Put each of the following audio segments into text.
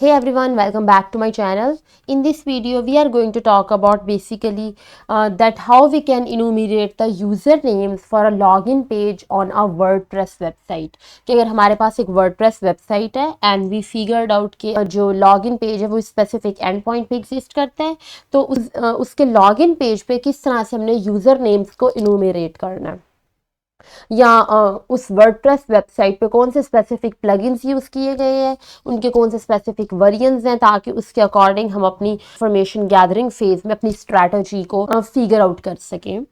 Hey everyone, welcome back to my channel. In this video, we are going to talk about basically that how we can enumerate the usernames for a login page on a WordPress website. कि अगर हमारे पास एक WordPress website है and we figured out कि जो login page है वो specific endpoint पे exist करते हैं, तो उसके login page पे किस तरह से हमने usernames को enumerate करना है या उस वर्डप्रेस वेबसाइट पे कौन से स्पेसिफिक प्लगइन्स यूज़ किए गए हैं, उनके कौन से स्पेसिफिक वेरिएंट्स हैं, ताकि उसके अकॉर्डिंग हम अपनी इंफॉर्मेशन गैदरिंग फेज में अपनी स्ट्रैटेजी को फिगर आउट कर सकें.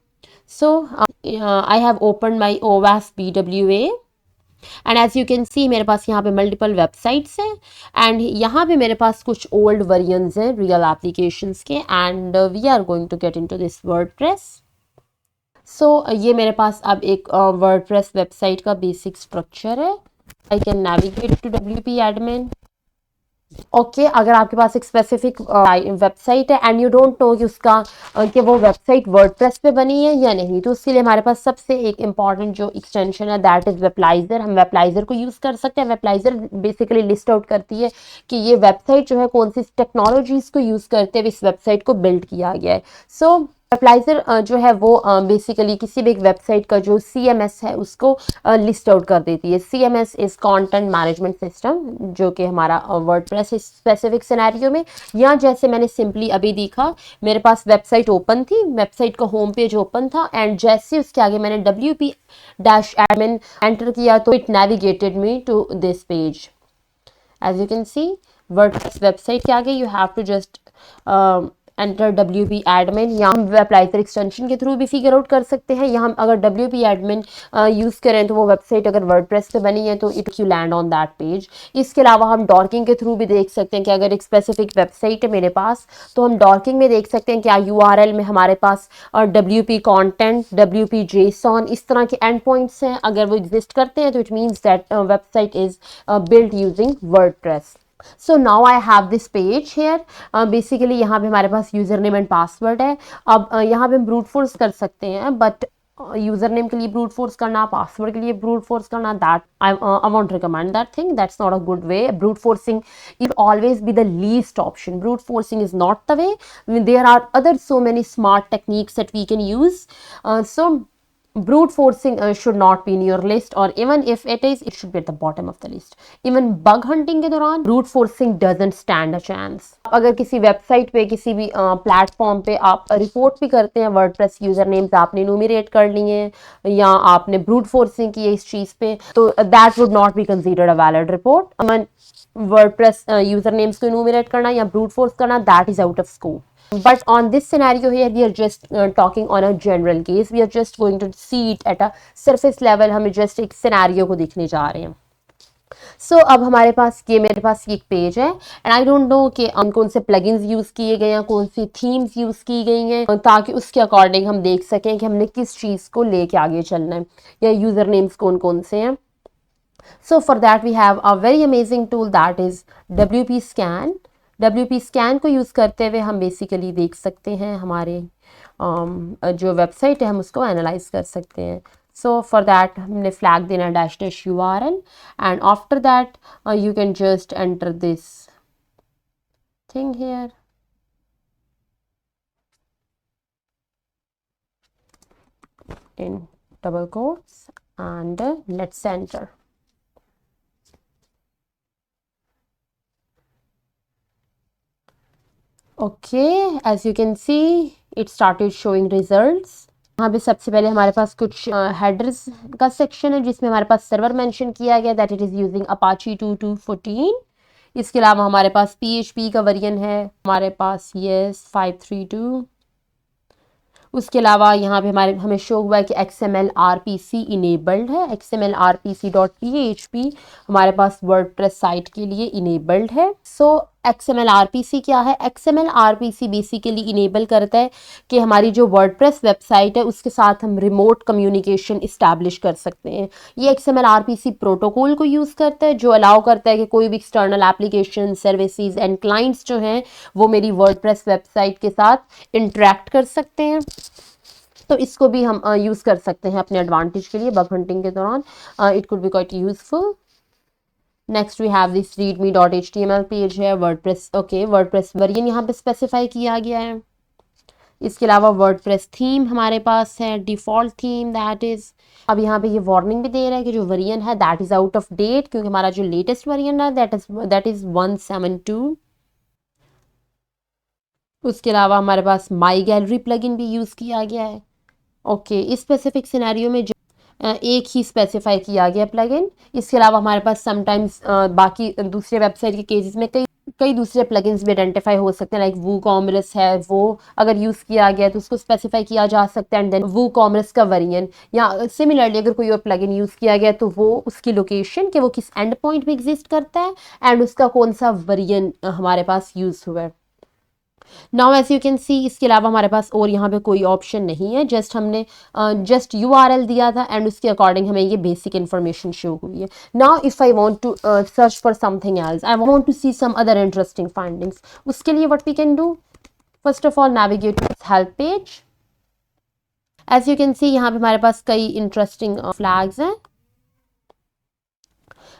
So I have open my OWASP BWA and as you can see मेरे पास यहाँ पे मल्टीपल वेबसाइट्स हैं एंड यहाँ पे मेरे पास कुछ ओल्ड वेरिएंट्स हैं रियल एप्लीकेशंस के and we are going to get into this WordPress. ये मेरे पास अब एक वर्डप्रेस वेबसाइट का बेसिक स्ट्रक्चर है. I can navigate to WP admin. Okay, अगर आपके पास एक स्पेसिफिक वेबसाइट है एंड यू डोंट नो कि उसका कि वो वेबसाइट वर्डप्रेस पे बनी है या नहीं, तो उसके लिए हमारे पास सबसे एक इम्पॉर्टेंट जो एक्सटेंशन है दैट इज़ वेबलाइजर. हम वेबलाइजर को यूज़ कर सकते हैं. वेबलाइजर बेसिकली लिस्ट आउट करती है कि ये वेबसाइट जो है कौन सी टेक्नोलॉजीज़ को यूज़ करते हुए इस वेबसाइट को बिल्ड किया गया है. सो वेबलाइजर जो है वो बेसिकली किसी भी एक वेबसाइट का जो CMS है उसको लिस्ट आउट कर देती है. CMS is content management system, जो कि हमारा वर्डप्रेस स्पेसिफिक सिनेरियो में, या जैसे मैंने सिंपली अभी देखा मेरे पास वेबसाइट ओपन थी, वेबसाइट का होम पेज ओपन था एंड जैसे उसके आगे मैंने WP-admin एंटर किया तो it navigated me to this page. As you can see WordPress website के आगे you have to just enter WP admin, या हम वेबलाइजर एक्सटेंशन के थ्रू भी फिगर आउट कर सकते हैं, या हम अगर WP एडमिन यूज़ करें तो वो वेबसाइट अगर वर्डप्रेस पे बनी है तो it you land on that page. इसके अलावा हम डॉर्किंग के थ्रू भी देख सकते हैं कि अगर एक स्पेसिफिक वेबसाइट है मेरे पास तो हम डॉर्किंग में देख सकते हैं क्या URL में हमारे पास WP कॉन्टेंट, WP JSON इस तरह के एंड पॉइंट्स हैं. अगर वो एग्जिस्ट करते हैं तो it means that website is build using WordPress. So now I have this page here. Basically यहाँ पे हमारे पास यूज़र नेम एंड पासवर्ड है. अब यहाँ पे हम ब्रूट फोर्स कर सकते हैं, बट यूज़र नेम के लिए ब्रूट फोर्स करना, पासवर्ड के लिए ब्रूट फोर्स करना, that I won't recommend that thing. That's not a good way. Brute forcing it always be the least option. Brute forcing is not the way. There are other so many smart techniques that we can use. So brute forcing should not be in your list, or even if it is, it should be at the bottom of the list. Even bug hunting के दौरान brute forcing doesn't stand a chance. अगर किसी website पे किसी भी platform पे आप report भी करते हैं, वर्डप्रेस यूजर नेम्स आपने इनूमरेट कर लिए हैं या आपने ब्रूट फोर्सिंग की है इस चीज़ पे, तो that would not be considered a valid report. WordPress user names को इनूमरेट करना या ब्रूट फोर्स करना, that is out of scope. But on this scenario here, we are just talking on a general case. We are just going to see it at a surface level. हम just एक scenario को देखने जा रहे हैं. अब हमारे पास मेरे पास एक पेज है एंड आई डोंट नो कि कौन से प्लगइन्स यूज़ किए गए हैं, कौन सी थीम्स यूज़ की गई हैं, ताकि उसके अकॉर्डिंग हम देख सकें कि हमने किस चीज़ को लेके आगे चलना है या यूज़र नेम्स कौन कौन से हैं. So for that we have a very amazing tool that is WP Scan. WP Scan को यूज़ करते हुए हम बेसिकली देख सकते हैं हमारे जो वेबसाइट है हम उसको एनालाइज कर सकते हैं. सो फॉर दैट हमने फ्लैग देना -URL and after that you can just enter this thing here. In double quotes and let's enter. Okay, as you can see it started showing results. यहाँ पे सबसे पहले हमारे पास कुछ हेडर्स का section है जिसमें हमारे पास सर्वर मेंशन किया गया that it is using Apache 2214. इसके अलावा हमारे पास PHP का वर्जन है, हमारे पास yes 532. उसके अलावा यहाँ पे हमें शो हुआ है कि XML RPC इनेबल्ड है. XML RPC.php हमारे पास वर्डप्रेस साइट के लिए इनेबल्ड है. XML RPC क्या है? XML RPC बेसिकली इनेबल करता है कि हमारी जो वर्डप्रेस वेबसाइट है उसके साथ हम रिमोट कम्युनिकेशन इस्टेब्लिश कर सकते हैं. ये XML RPC प्रोटोकॉल को यूज़ करता है जो अलाउ करता है कि कोई भी external application, services and clients जो हैं वो मेरी वर्डप्रेस वेबसाइट के साथ इंटरेक्ट कर सकते हैं. तो इसको भी हम यूज़ कर सकते हैं अपने एडवांटेज के लिए बग हंटिंग के दौरान. It could be quite useful. Next we have this readme.html page है, वर्डप्रेस, ओके वर्डप्रेस वेरिएंट यहाँ पे स्पेसिफाई किया गया है। इसके अलावा वर्डप्रेस थीम हमारे पास है, डिफॉल्ट थीम दैट इज, अब यहाँ पे ये वार्निंग भी दे रहा है कि जो वेरिएंट है that is out of date, क्योंकि हमारा जो लेटेस्ट वेरिएंट है दैट इज 172। उसके अलावा हमारे पास माई गैलरी प्लगइन भी यूज़ किया गया है। ओके इस स्पेसिफिक सिनेरियो में एक ही स्पेसिफाई किया गया प्लगइन। इसके अलावा हमारे पास समटाइम्स बाकी दूसरे वेबसाइट के केसेस में कई कई दूसरे प्लगइन्स भी आइडेंटिफाई हो सकते हैं, लाइक वू कॉमर्स है, वो अगर यूज़ किया गया तो उसको स्पेसिफाई किया जा सकता है एंड देन वू कॉमर्स का वेरिएंट, या सिमिलरली अगर कोई और प्लगइन यूज़ किया गया तो वो उसकी लोकेशन कि वो किस एंड पॉइंट में एग्जिस्ट करता है एंड उसका कौन सा वेरिएंट हमारे पास यूज़ हुआ है। Now as you can see, इसके अलावा हमारे पास और यहाँ पे कोई ऑप्शन नहीं है, जस्ट हमने जस्ट यूआरएल दिया था एंड उसके अकॉर्डिंग हमें ये बेसिक इन्फॉर्मेशन शो हुई है। Now if I want to search for something else, I want to see some other interesting findings, उसके लिए what we can do, first of all navigate to help page. As you can see यहाँ पे हमारे पास कई interesting flags हैं।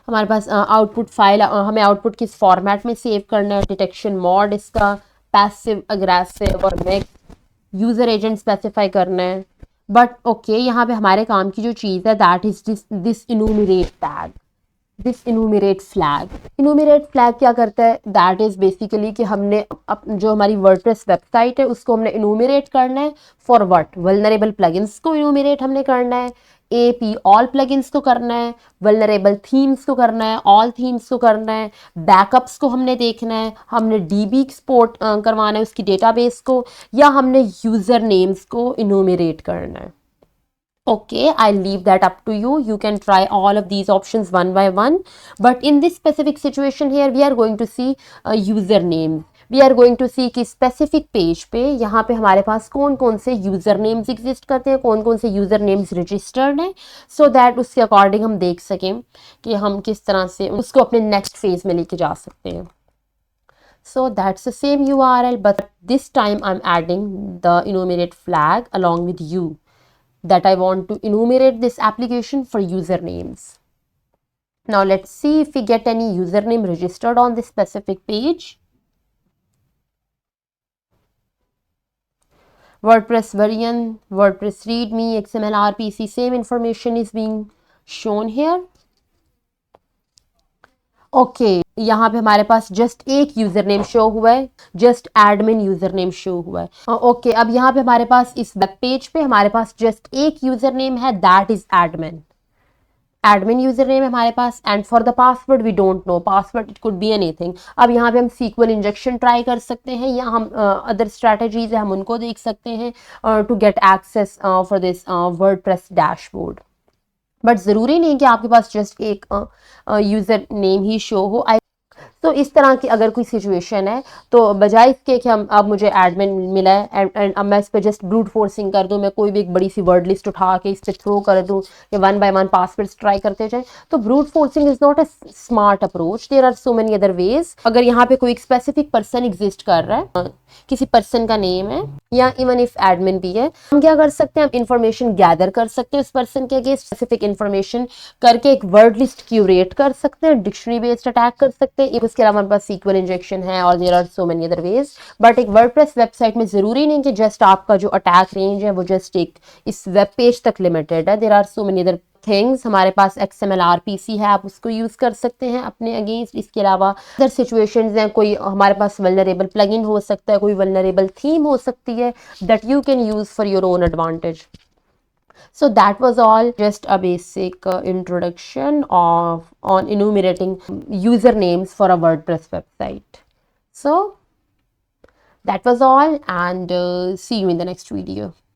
हमारे पास आउटपुट फाइल, हमें आउटपुट किस फॉर्मेट में सेव करना है, डिटेक्शन मोड इसका, पैसिव अग्रेसिव और मिक्स, यूजर एजेंट स्पेसिफाई करना है। बट ओके यहाँ पे हमारे काम की जो चीज़ है that is this enumerate tag, this enumerate flag. Enumerate flag क्या करता है, दैट इज बेसिकली कि हमने जो हमारी वर्डप्रेस वेबसाइट है उसको हमने इनूमरेट करना है फॉर व्हाट, वल्नरेबल प्लगइन्स को इनूमरेट हमने करना है, AP ऑल प्लगइन्स को करना है, वल्नरेबल थीम्स को करना है, ऑल थीम्स को करना है, बैकअप्स को हमने देखना है, हमने DB एक्सपोर्ट करवाना है उसकी डेटाबेस को, या हमने यूजर नेम्स को इनूमरेट करना है। Okay, I'll leave that up to you. You can try all of these options one by one. But in this specific situation here, we are going to see a username. We are going to see कि specific page पे यहाँ पे हमारे पास कौन कौन से user names exist करते हैं, कौन कौन से यूज़र नेम्स रजिस्टर्ड हैं, सो दैट उसके अकॉर्डिंग हम देख सकें कि हम किस तरह से उसको अपने नेक्स्ट फेज में लेके जा सकते हैं। So that's the same URL, but this time I'm adding the enumerate flag along with you, that I want to enumerate this application for usernames. Now let's see if we get any username registered on this specific page. WordPress variant, WordPress readme, XML RPC, same information is being shown here. Okay यहाँ पे हमारे पास just एक user name show हुआ है, just admin user name show हुआ है। Okay अब यहाँ पे हमारे पास इस वेब पेज पे हमारे पास जस्ट एक यूजर नेम है, that is admin, admin user name है हमारे पास, and for the password we don't know, password it could be anything. अब यहाँ पे हम SQL इंजेक्शन ट्राई कर सकते हैं या हम अदर स्ट्रैटेजीज है हम उनको देख सकते हैं to get access for this WordPress dashboard. But ज़रूरी नहीं कि आपके पास जस्ट एक यूज़र नेम ही शो हो। तो इस तरह की अगर कोई सिचुएशन है तो बजाय इसके कि हम अब मुझे एडमिन मिला है एंड अब मैं इस पर जस्ट ब्रूट फोर्सिंग कर दूं, मैं कोई भी एक बड़ी सी वर्ड लिस्ट उठा के इस पर थ्रो कर दूं या one by one passwords try करते जाएं, तो brute forcing is not a smart approach. There are so many other ways. अगर यहाँ पे कोई एक स्पेसिफिक पर्सन एग्जिस्ट कर रहा है, किसी पर्सन का नेम है या इवन इफ एडमिन भी है, हम क्या कर सकते हैं, हम इंफॉर्मेशन गैदर कर सकते हैं उस पर्सन के अगेंस्ट, स्पेसिफिक इंफॉर्मेशन करके एक वर्ड लिस्ट क्यूरेट कर सकते हैं, डिक्शनरी बेस्ड अटैक कर सकते हैं। इसके अलावा हमारे पास SQL इंजेक्शन है और there are so many other ways. But एक वर्डप्रेस वेबसाइट में जरूरी नहीं कि जस्ट आपका जो अटैक रेंज है वो जस्ट एक इस वेब पेज तक लिमिटेड है। There are so many other things. हमारे पास XML RPC है, आप उसको यूज़ कर सकते हैं अपने अगेंस्ट। इसके अलावा अदर सिचुएशंस हैं, कोई हमारे पास वल्नरेबल प्लगइन हो सकता है, कोई वल्नरेबल थीम हो सकती है that you can use for your own advantage. So that was all, just a basic introduction of on enumerating usernames for a WordPress website. So that was all, and see you in the next video.